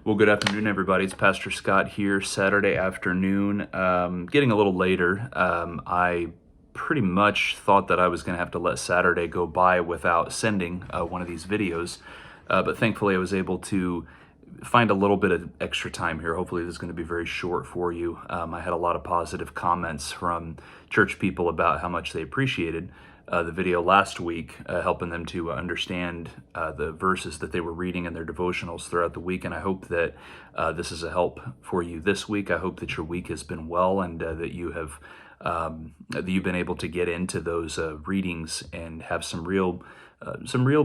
Well, good afternoon, everybody. It's Pastor Scott here, Saturday afternoon. Getting a little later. I pretty much thought that I was going to have to let Saturday go by without sending one of these videos, but thankfully I was able to find a little bit of extra time here. Hopefully this is going to be very short for you. I had a lot of positive comments from church people about how much they appreciated the video last week, helping them to understand the verses that they were reading in their devotionals throughout the week. And I hope that this is a help for you this week. I hope that your week has been well, and that you've been able to get into those readings and have some real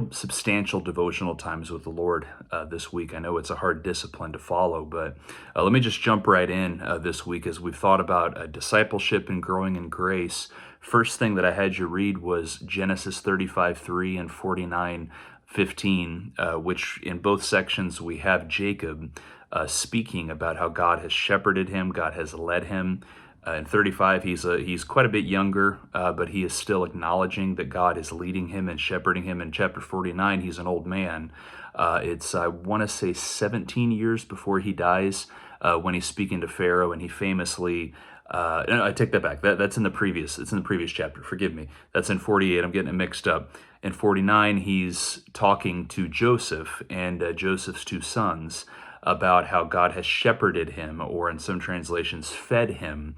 substantial devotional times with the Lord this week. I know it's a hard discipline to follow, but let me just jump right in this week as we've thought about discipleship and growing in grace. First thing that I had you read was Genesis 35:3 and 49:15, which in both sections we have Jacob speaking about how God has shepherded him, God has led him. In 35, he's quite a bit younger, but he is still acknowledging that God is leading him and shepherding him. In chapter 49, he's an old man. I want to say 17 years before he dies when he's speaking to Pharaoh, and he famously. No, I take that back. That's in the previous. It's in the previous chapter. Forgive me. That's in 48. I'm getting it mixed up. In 49, he's talking to Joseph and Joseph's two sons about how God has shepherded him, or in some translations, fed him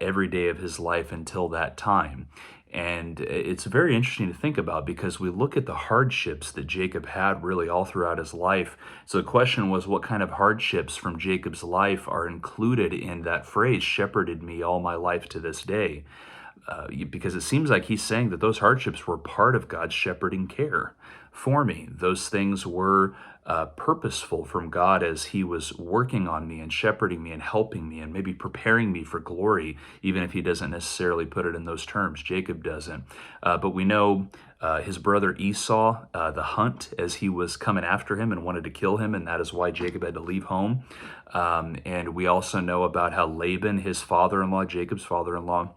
every day of his life until that time. And it's very interesting to think about because we look at the hardships that Jacob had really all throughout his life. So the question was, what kind of hardships from Jacob's life are included in that phrase, shepherded me all my life to this day? Because it seems like he's saying that those hardships were part of God's shepherding care for me. Those things were purposeful from God as he was working on me and shepherding me and helping me and maybe preparing me for glory, even if he doesn't necessarily put it in those terms. Jacob doesn't. But we know his brother Esau, the hunt, as he was coming after him and wanted to kill him, and that is why Jacob had to leave home. And we also know about how Laban, his father-in-law, Jacob's father-in-law,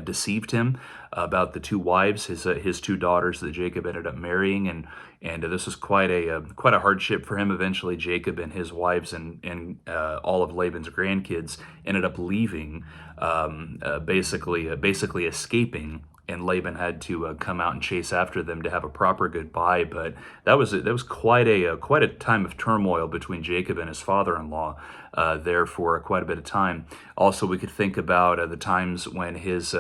deceived him about the two wives, his two daughters that Jacob ended up marrying, and this was quite a hardship for him. Eventually, Jacob and his wives and all of Laban's grandkids ended up leaving, basically escaping. And Laban had to come out and chase after them to have a proper goodbye. But that was quite a time of turmoil between Jacob and his father-in-law there for quite a bit of time. Also, we could think about the time when his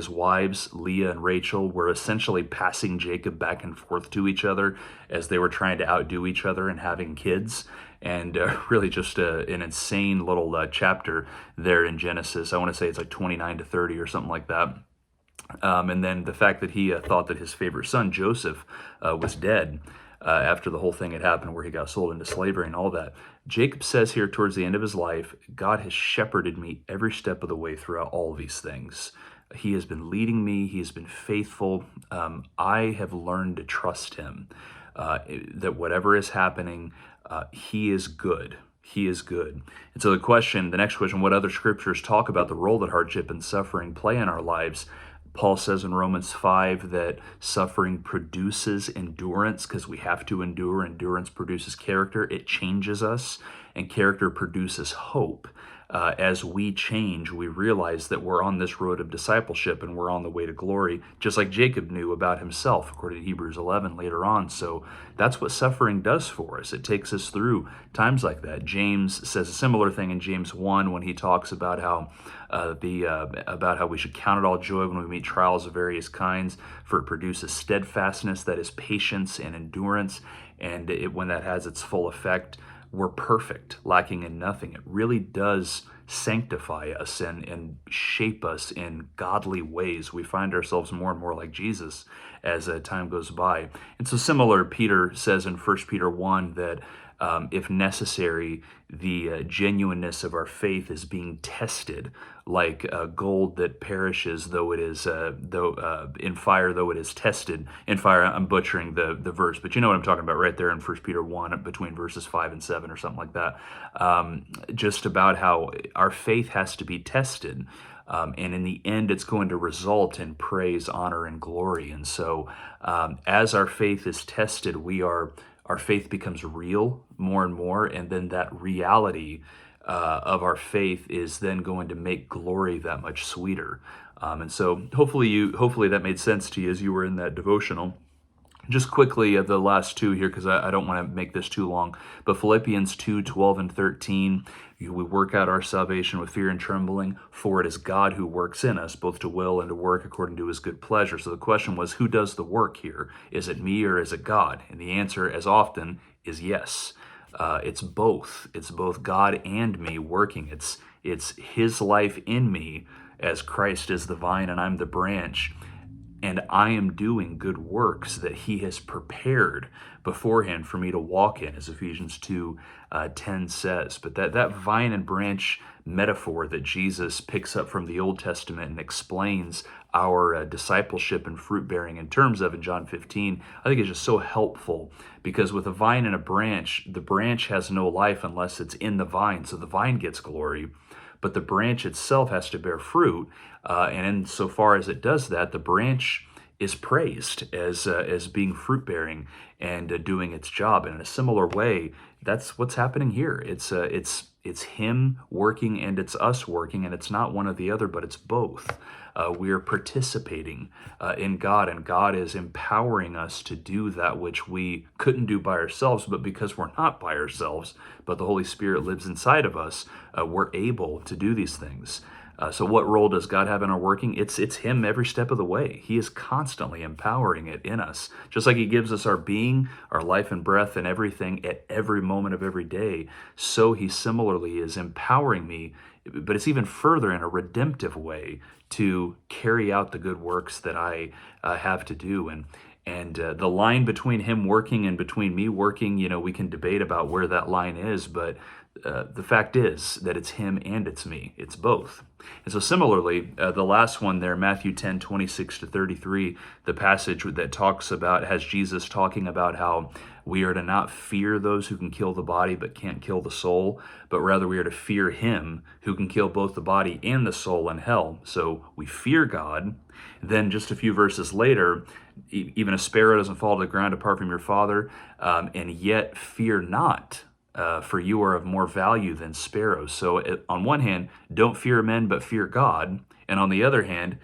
wives Leah and Rachel were essentially passing Jacob back and forth to each other as they were trying to outdo each other and having kids. And really just an insane little chapter there in Genesis. I want to say it's like 29 to 30 or something like that. And then the fact that he thought that his favorite son, Joseph, was dead after the whole thing had happened where he got sold into slavery and all that. Jacob says here towards the end of his life, God has shepherded me every step of the way throughout all of these things. He has been leading me. He has been faithful. I have learned to trust him, that whatever is happening, he is good. He is good. And so the next question, what other scriptures talk about the role that hardship and suffering play in our lives? Paul says in Romans 5 that suffering produces endurance because we have to endure. Endurance produces character. It changes us, and character produces hope. As we change, we realize that we're on this road of discipleship and we're on the way to glory, just like Jacob knew about himself, according to Hebrews 11 later on. So that's what suffering does for us. It takes us through times like that. James says a similar thing in James 1 when he talks about how we should count it all joy when we meet trials of various kinds, for it produces steadfastness, that is patience and endurance, and when that has its full effect, we're perfect, lacking in nothing. It really does sanctify us and shape us in godly ways. We find ourselves more and more like Jesus as time goes by. And so similar, Peter says in 1 Peter 1 that if necessary, the genuineness of our faith is being tested like gold that perishes though it is in fire, though it is tested in fire. I'm butchering the verse, but you know what I'm talking about right there in 1 Peter 1 between verses 5 and 7 or something like that. Just about how our faith has to be tested. And in the end, it's going to result in praise, honor, and glory. And so as our faith is tested, we are our faith becomes real more and more, and then that reality of our faith is then going to make glory that much sweeter. And so hopefully that made sense to you as you were in that devotional. Just quickly, the last two here, because I don't want to make this too long, but Philippians 2:12 and 13, we work out our salvation with fear and trembling, for it is God who works in us, both to will and to work according to his good pleasure. So the question was, who does the work here? Is it me or is it God? And the answer, as often, is yes. It's both. It's both God and me working. It's his life in me as Christ is the vine and I'm the branch, and I am doing good works that he has prepared beforehand for me to walk in, as Ephesians 2:10 says. But that vine and branch metaphor that Jesus picks up from the Old Testament and explains our discipleship and fruit bearing in terms of in John 15, I think is just so helpful, because with a vine and a branch, the branch has no life unless it's in the vine, so the vine gets glory, but the branch itself has to bear fruit. And insofar as it does that, the branch is praised as being fruit bearing and doing its job. And in a similar way, that's what's happening here. It's him working and it's us working, and it's not one or the other, but it's both. We are participating in God, and God is empowering us to do that which we couldn't do by ourselves. But because we're not by ourselves, but the Holy Spirit lives inside of us, we're able to do these things. So what role does God have in our working? It's him every step of the way. He is constantly empowering it in us. Just like he gives us our being, our life and breath and everything at every moment of every day, so he similarly is empowering me, but it's even further in a redemptive way to carry out the good works that I have to do. And the line between him working and between me working, we can debate about where that line is, but the fact is that it's him and it's me. It's both. And so similarly, the last one there, Matthew 10:26-33, the passage that talks about, has Jesus talking about how we are to not fear those who can kill the body but can't kill the soul, but rather we are to fear him who can kill both the body and the soul in hell. So we fear God. Then just a few verses later, even a sparrow doesn't fall to the ground apart from your Father, and yet fear not, for you are of more value than sparrows. So on one hand, don't fear men, but fear God. And on the other hand,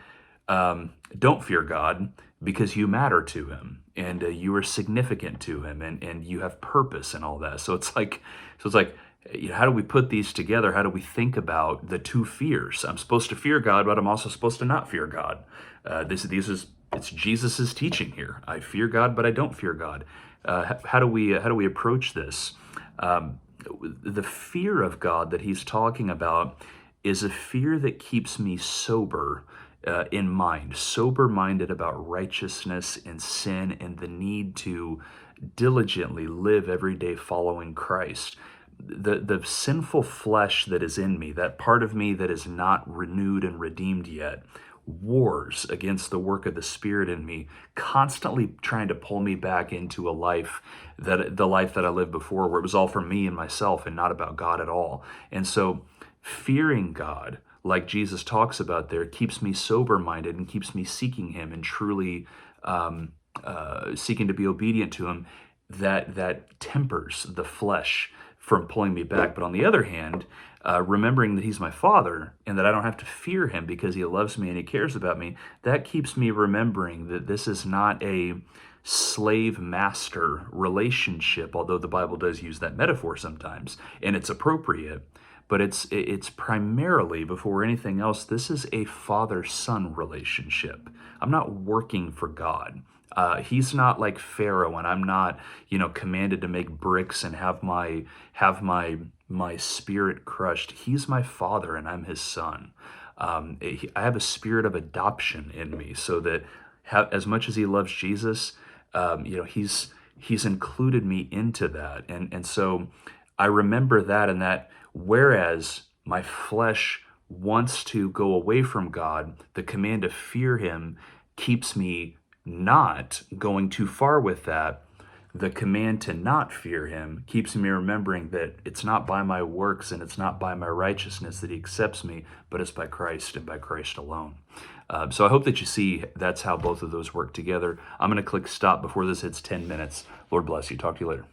don't fear God because you matter to him, and you are significant to him, and you have purpose and all that. So it's like, how do we put these together? How do we think about the two fears? I'm supposed to fear God, but I'm also supposed to not fear God. It's Jesus's teaching here. I fear God, but I don't fear God. How do we approach this? The fear of God that he's talking about is a fear that keeps me sober in mind, sober-minded about righteousness and sin and the need to diligently live every day following Christ. The sinful flesh that is in me, that part of me that is not renewed and redeemed yet, wars against the work of the Spirit in me, constantly trying to pull me back into the life that I lived before, where it was all for me and myself and not about God at all. And so fearing God, like Jesus talks about there, keeps me sober-minded and keeps me seeking him and truly seeking to be obedient to him. That tempers the flesh from pulling me back. But on the other hand, remembering that he's my Father and that I don't have to fear him because he loves me and he cares about me, that keeps me remembering that this is not a slave-master relationship, although the Bible does use that metaphor sometimes, and it's appropriate. But it's primarily, before anything else, this is a father-son relationship. I'm not working for God. He's not like Pharaoh, and I'm not, commanded to make bricks and have my spirit crushed. He's my Father, and I'm his son. I have a spirit of adoption in me, so that as much as he loves Jesus, he's included me into that, and so I remember that, and that whereas my flesh wants to go away from God, the command to fear him keeps me not going too far with that. The command to not fear him keeps me remembering that it's not by my works and it's not by my righteousness that he accepts me, but it's by Christ and by Christ alone. So I hope that you see that's how both of those work together. I'm going to click stop before this hits 10 minutes. Lord bless you. Talk to you later.